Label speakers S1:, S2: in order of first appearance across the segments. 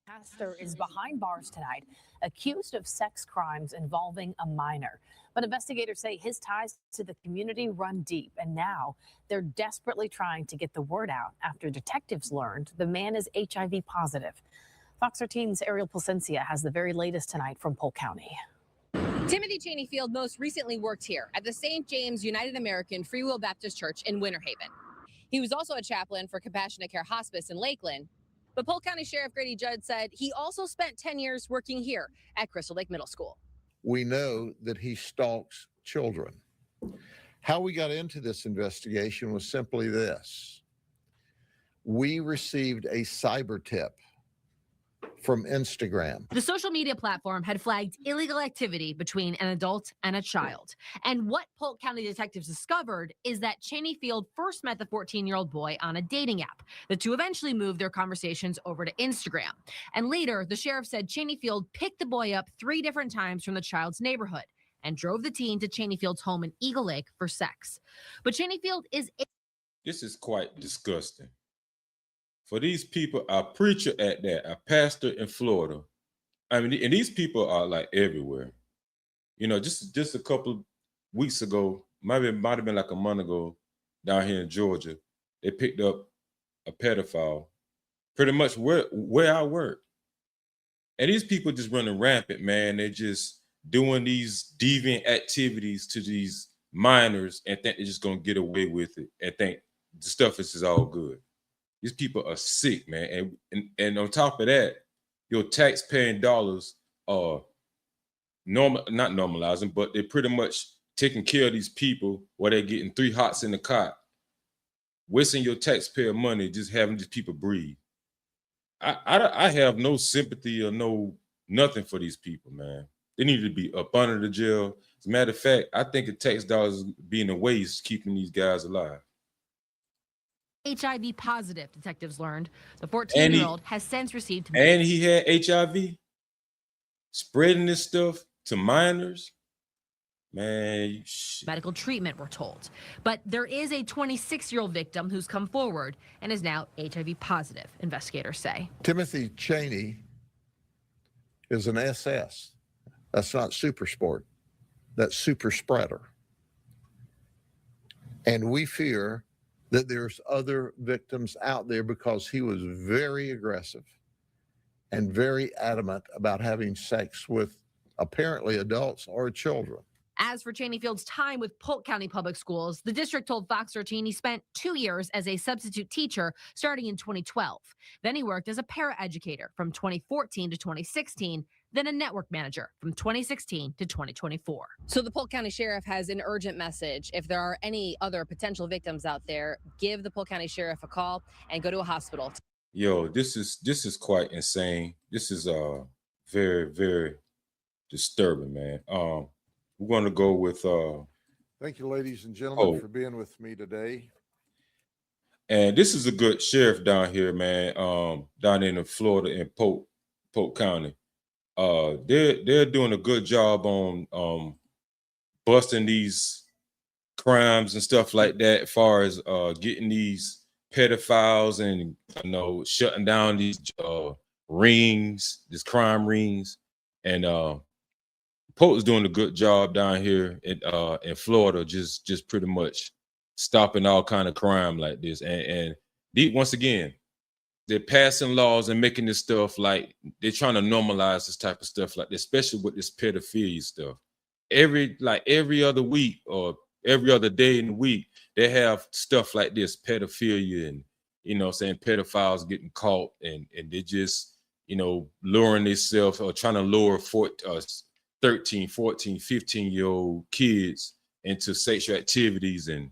S1: Pastor is behind bars tonight, accused of sex crimes involving a minor. But investigators say his ties to the community run deep, and now they're desperately trying to get the word out after detectives learned the man is HIV positive. Fox 13's Ariel Placencia has the very latest tonight from Polk County.
S2: Timothy Cheneyfield most recently worked here at the St. James United American Free Will Baptist Church in Winter Haven. He was also a chaplain for Compassionate Care Hospice in Lakeland. But Polk County Sheriff Grady Judd said he also spent 10 years working here at Crystal Lake Middle School.
S3: We know that he stalks children. How we got into this investigation was simply this. We received a cyber tip from Instagram.
S2: The social media platform had flagged illegal activity between an adult and a child. And what Polk County detectives discovered is that Cheneyfield first met the 14-year-old boy on a dating app. The two eventually moved their conversations over to Instagram. And later, the sheriff said Cheneyfield picked the boy up 3 different times from the child's neighborhood and drove the teen to Cheneyfield's home in Eagle Lake for sex. But Cheneyfield is...
S4: This is quite disgusting. For these people, a preacher at that, a pastor in Florida. I mean, and these people are like everywhere. You know, just a couple of weeks ago, might have been like a month ago, down here in Georgia, they picked up a pedophile, pretty much where I work. And these people just running rampant, man. They're just doing these deviant activities to these minors and think they're just gonna get away with it and think the stuff is just all good. These people are sick, man. And on top of that, your tax-paying dollars are not normalizing, but they're pretty much taking care of these people while they're getting 3 hots in the cot, wasting your taxpayer money, just having these people breathe. I have no sympathy or nothing for these people, man. They need to be up under the jail. As a matter of fact, I think the tax dollars being a waste keeping these guys alive.
S2: HIV positive, detectives learned. The 14-year-old has since received...
S4: And he had HIV? Spreading this stuff to minors? Man,
S2: medical treatment, we're told. But there is a 26-year-old victim who's come forward and is now HIV positive, investigators say.
S3: Timothy Cheney is an SS. That's not super sport. That's super spreader. And we fear that there's other victims out there because he was very aggressive and very adamant about having sex with apparently adults or children.
S2: As for Cheneyfield's time with Polk County Public Schools, the district told Fox 13 he spent 2 years as a substitute teacher starting in 2012. Then he worked as a paraeducator from 2014 to 2016, then a network manager from 2016 to 2024. So the Polk County Sheriff has an urgent message. If there are any other potential victims out there, give the Polk County Sheriff a call and go to a hospital.
S4: Yo, this is quite insane. This is very, very disturbing, man. We're going to go with...
S3: Thank you, ladies and gentlemen, for being with me today.
S4: And this is a good sheriff down here, man, down in Florida in Polk County. They're doing a good job on busting these crimes and stuff like that, as far as getting these pedophiles and, shutting down these rings, these crime rings. And Polk is doing a good job down here in Florida, just pretty much stopping all kind of crime like this. And once again, they're passing laws and making this stuff like they're trying to normalize this type of stuff, like this, especially with this pedophilia stuff. Every other week or every other day in the week, they have stuff like this, pedophilia, and pedophiles getting caught, and they just luring themselves or trying to lure 13, 14, 15-year-old kids into sexual activities and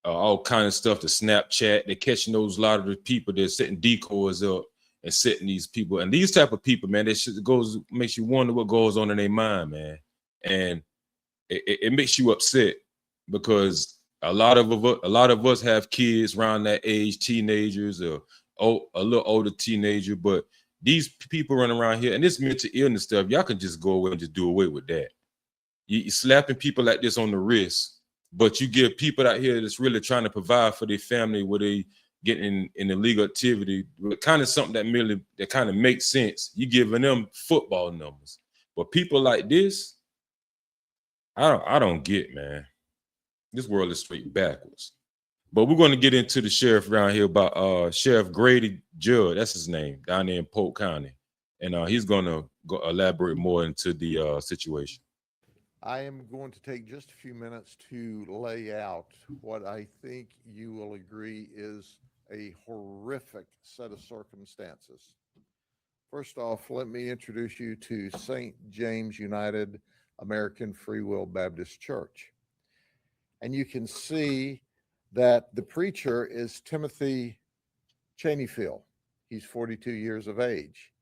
S4: all kind of stuff to Snapchat. They're catching those, a lot of the people, they're setting decoys up and setting these people. And these type of people, man, makes you wonder what goes on in their mind, man. And it makes you upset because a lot of us have kids around that age, teenagers or a little older teenager, but these people running around here and this mental illness stuff, y'all can just go away and just do away with that. You're slapping people like this on the wrist, but you give people out here that's really trying to provide for their family, where they getting in illegal activity, but kind of something that kind of makes sense. You giving them football numbers, but people like this, I don't get, man. This world is straight backwards. But we're going to get into the sheriff around here about Sheriff Grady Judd. That's his name down there in Polk County, and he's going to elaborate more into the situation.
S3: I am going to take just a few minutes to lay out what I think you will agree is a horrific set of circumstances. First off, let me introduce you to St. James United American Free Will Baptist Church. And you can see that the preacher is Timothy Cheneyfield. He's 42 years of age.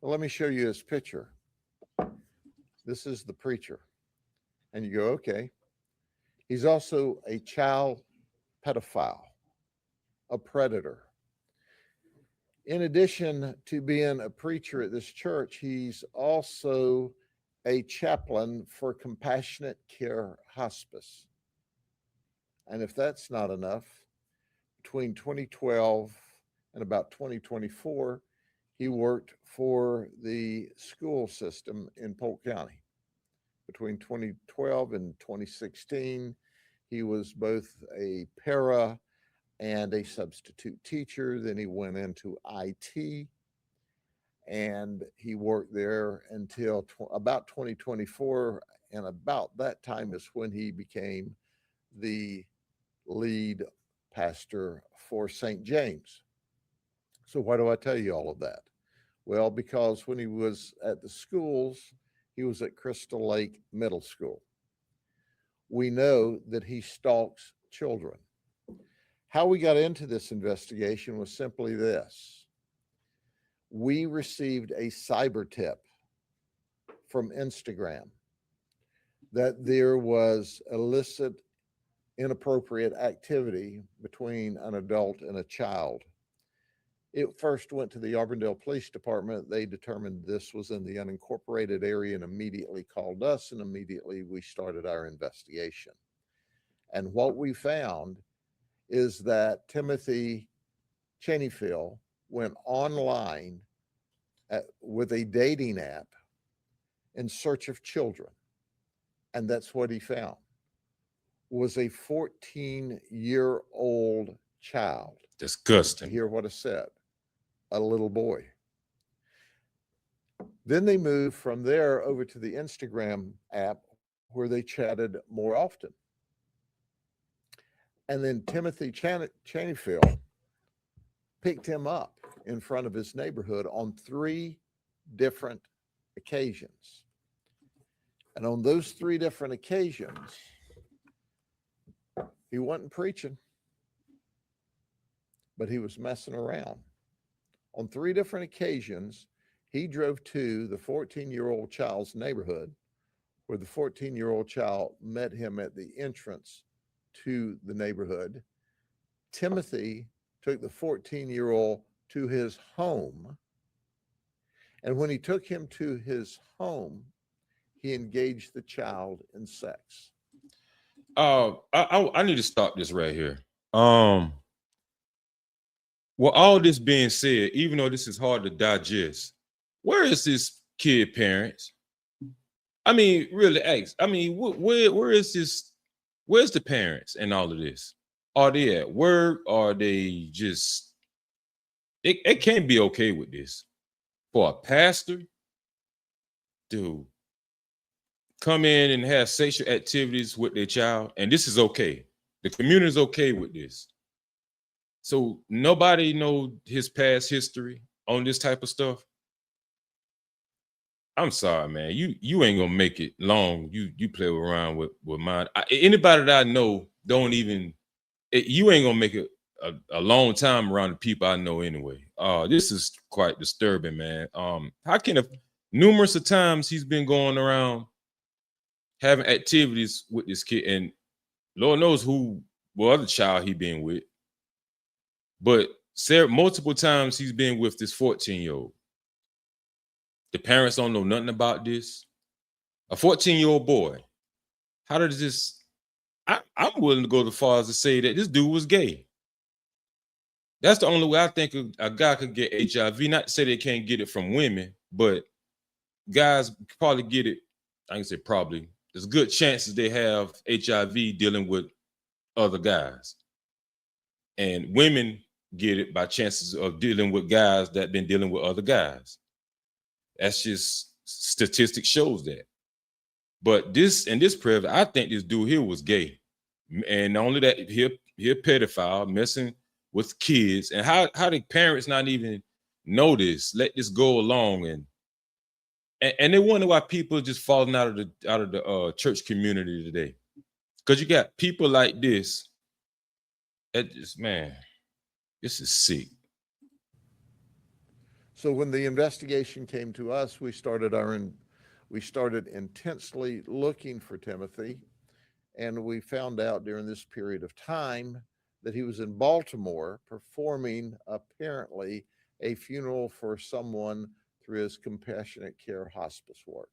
S3: Well, let me show you his picture. This is the preacher. And you go, okay. He's also a child pedophile, a predator. In addition to being a preacher at this church, he's also a chaplain for Compassionate Care Hospice. And if that's not enough, between 2012 and about 2024, he worked for the school system in Polk County. Between 2012 and 2016, he was both a para and a substitute teacher. Then he went into IT, and he worked there until about 2024. And about that time is when he became the lead pastor for St. James. So why do I tell you all of that? Well, because when he was at the schools, he was at Crystal Lake Middle School. We know that he stalks children. How we got into this investigation was simply this. We received a cyber tip from Instagram that there was illicit, inappropriate activity between an adult and a child. It first went to the Auburndale Police Department. They determined this was in the unincorporated area and immediately called us, and immediately we started our investigation. And what we found is that Timothy Cheneyfield went online with a dating app in search of children. And that's what he found, was a 14-year-old child.
S4: Disgusting.
S3: Hear what I said. A little boy. Then they moved from there over to the Instagram app where they chatted more often. And then Timothy Cheneyfield picked him up in front of his neighborhood on 3 different occasions. And on those 3 different occasions, he wasn't preaching, but he was messing around. On 3 different occasions, he drove to the 14-year-old child's neighborhood, where the 14-year-old child met him at the entrance to the neighborhood. Timothy took the 14-year-old to his home. And when he took him to his home, he engaged the child in sex.
S4: I need to stop this right here. Well, all this being said, even though this is hard to digest, where is this kid parents? I mean, really ask. I mean, where is this? Where's the parents in all of this? Are they at work? Are they just? It can't be okay with this for a pastor to come in and have sexual activities with their child, and this is okay. The community is okay with this. So nobody know his past history on this type of stuff. I'm sorry, man. You ain't gonna make it long. You play around with mine. Anybody that I know don't even. You ain't gonna make it a long time around the people I know anyway. This is quite disturbing, man. How can numerous of times he's been going around having activities with this kid, and Lord knows what other child he been with. But multiple times he's been with this 14-year-old. The parents don't know nothing about this. A 14-year-old boy. How does this? I'm willing to go as far as to say that this dude was gay. That's the only way I think a guy could get HIV. Not to say they can't get it from women, but guys probably get it. I can say probably. There's good chances they have HIV dealing with other guys. And women get it by chances of dealing with guys that been dealing with other guys. That's just statistics shows that. But this president, I think this dude here was gay. And not only that, he a pedophile messing with kids. And how the parents not even know this, let this go along, and they wonder why people are just falling out of the church community today. Because you got people like this. That just, man, this is sick.
S3: So when the investigation came to us, we started intensely looking for Timothy, and we found out during this period of time that he was in Baltimore performing apparently a funeral for someone through his compassionate care hospice work.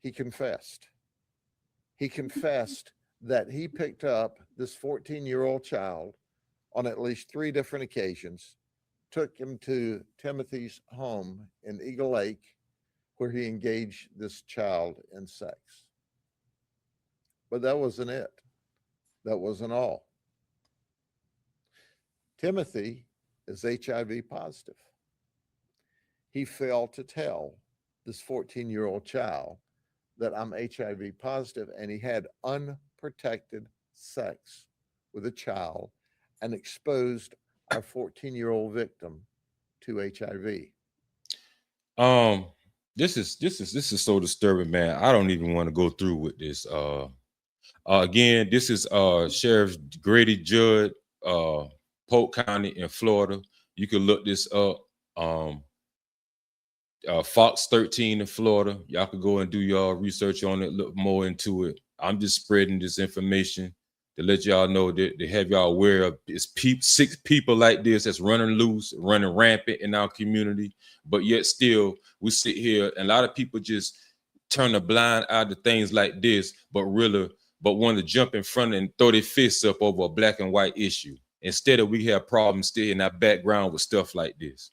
S3: He confessed. He confessed that he picked up this 14-year-old child on at least 3 different occasions, took him to Timothy's home in Eagle Lake, where he engaged this child in sex. But that wasn't it. That wasn't all. Timothy is HIV positive. He failed to tell this 14-year-old child that I'm HIV positive, and he had unprotected sex with a child and exposed our 14-year-old victim to HIV.
S4: This is so disturbing, man. I don't even want to go through with this. Again, this is Sheriff Grady Judd, Polk County in Florida. You can look this up. Fox 13 in Florida. Y'all could go and do y'all research on it, look more into it. I'm just spreading this information to let y'all know that to have y'all aware of it's 6 people like this that's running loose, running rampant in our community. But yet still, we sit here and a lot of people just turn a blind eye to things like this, but want to jump in front and throw their fists up over a black and white issue. Instead of we have problems still in our background with stuff like this.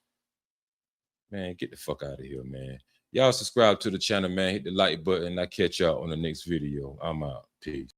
S4: Man, get the fuck out of here, man. Y'all subscribe to the channel, man. Hit the like button. I'll catch y'all on the next video. I'm out. Peace.